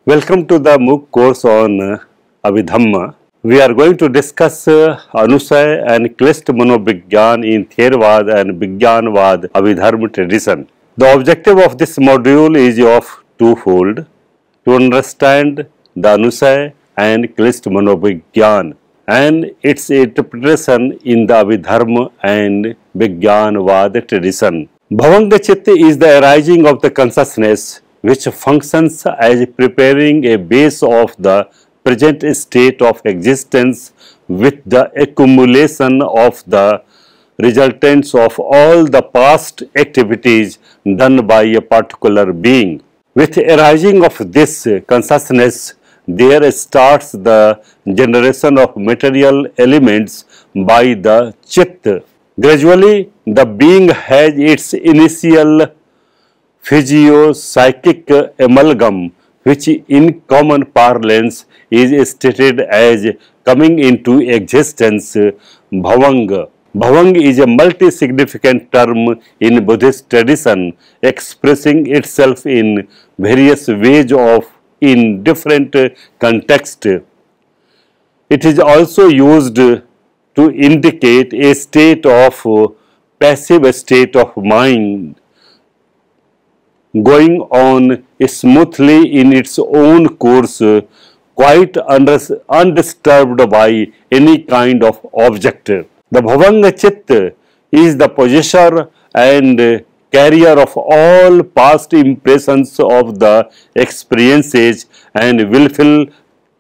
Welcome to the MOOC course on Abhidhamma. We are going to discuss Anusay and Klist Manovigyan in Theravada and Vigyanvad Abhidharma tradition. The objective of this module is of twofold: to understand the Anusay and Klist Manovigyan and its interpretation in the Abhidharma and Vigyanvad tradition. Bhavanga Chitta is the arising of the consciousness which functions as preparing a base of the present state of existence with the accumulation of the resultants of all the past activities done by a particular being. With arising of this consciousness, there starts the generation of material elements by the Chitta. Gradually, the being has its initial physio-psychic amalgam, which in common parlance is stated as coming into existence, Bhavanga. Bhavanga is a multi-significant term in Buddhist tradition, expressing itself in various ways in different contexts. It is also used to indicate a passive state of mind going on smoothly in its own course, quite undisturbed by any kind of object. The Bhavanga Chitta is the possessor and carrier of all past impressions of the experiences and willful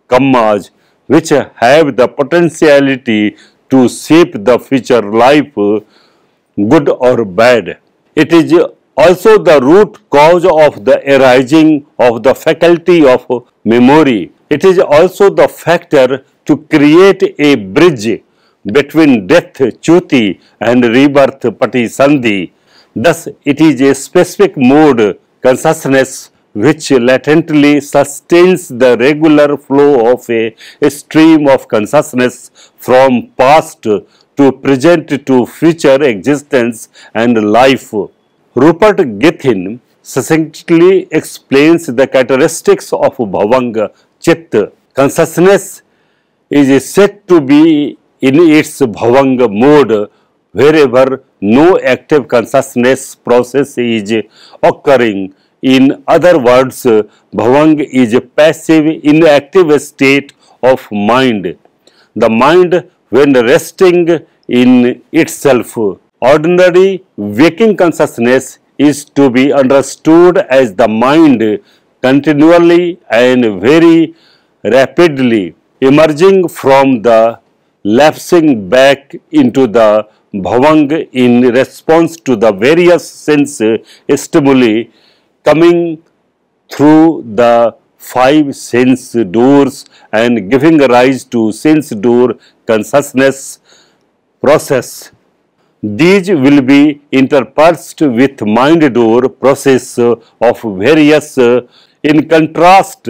karmas which have the potentiality to shape the future life, good or bad. It is also the root cause of the arising of the faculty of memory. It is also the factor to create a bridge between death, chuti, and rebirth, patisandhi. Thus, it is a specific mode consciousness which latently sustains the regular flow of a stream of consciousness from past to present to future existence and life. Rupert Gethin succinctly explains the characteristics of Bhavanga Chitta. Consciousness is said to be in its Bhavanga mode wherever no active consciousness process is occurring. In other words, Bhavanga is a passive, inactive state of mind. The mind, when resting in itself. Ordinary waking consciousness is to be understood as the mind continually and very rapidly emerging from the lapsing back into the Bhavanga in response to the various sense stimuli coming through the five sense doors and giving rise to sense door consciousness process. These will be interspersed with mind door process of various. In contrast,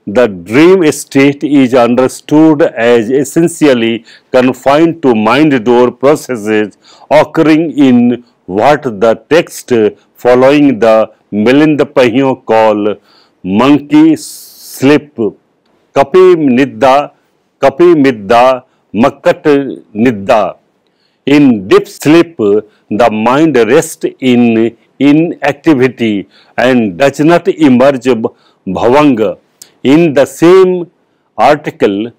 the dream state is understood as essentially confined to mind door processes occurring in what the text following the Milind Pahiyon call monkey sleep, Kapi Midda, Makkat Nidda. In deep sleep, the mind rests in inactivity and does not emerge Bhavanga. In the same article,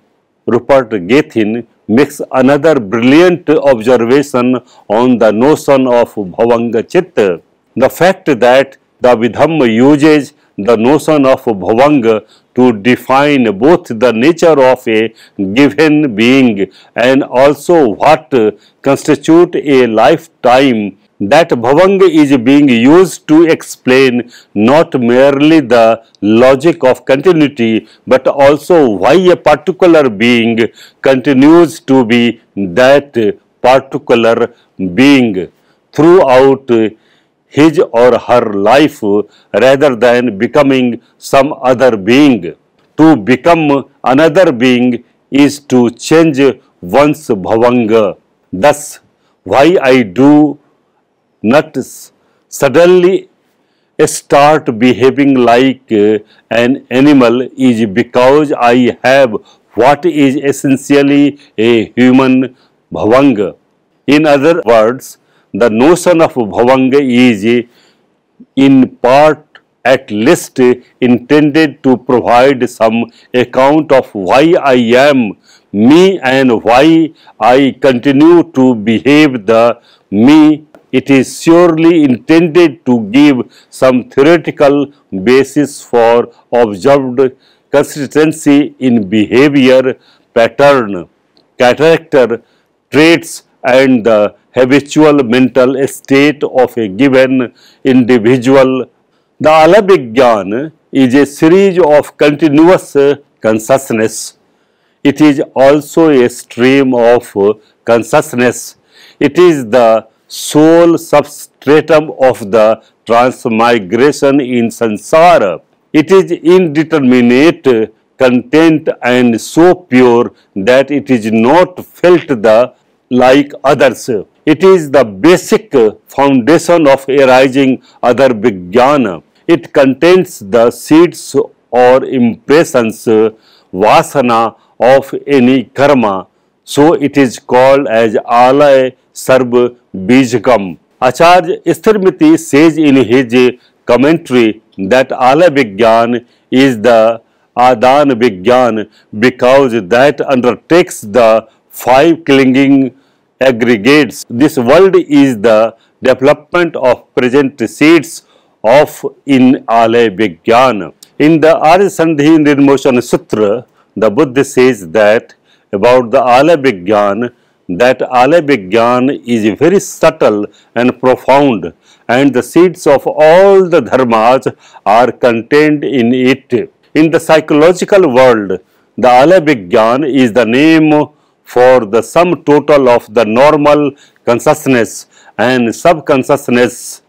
Rupert Gethin makes another brilliant observation on the notion of Bhavanga Chitta. The fact that the Abhidhamma uses the notion of Bhavanga to define both the nature of a given being and also what constitutes a lifetime. That Bhavanga is being used to explain not merely the logic of continuity but also why a particular being continues to be that particular being throughout his or her life rather than becoming some other being. To become another being is to change one's Bhavanga. Thus, why I do not suddenly start behaving like an animal is because I have what is essentially a human bhavanga. In other words, the notion of bhavanga is in part at least intended to provide some account of why I am me and why I continue to behave the me. It is surely intended to give some theoretical basis for observed consistency in behavior pattern, character, traits, and the habitual mental state of a given individual. The Alabhigyan is a series of continuous consciousness. It is also a stream of consciousness. It is the sole substratum of the transmigration in samsara. It is indeterminate content and so pure that it is not felt like others. It is the basic foundation of arising other Vijnana. It contains the seeds or impressions, vasana of any karma. So it is called as Alaya Sarva Bijkam. Acharya Sthirmati says in his commentary that Alaya Vijnana is the Adan Vijnana because that undertakes the five clinging aggregates. This world is the development of present seeds of in Alaya Vijnana. In the Arya Sandhi Nirmochana Sutra, the Buddha says that about the Alaya Vijnana, that Alaya Vijnana is very subtle and profound, and the seeds of all the dharmas are contained in it. In the psychological world, the Alaya Vijnana is the name for the sum total of the normal consciousness and subconsciousness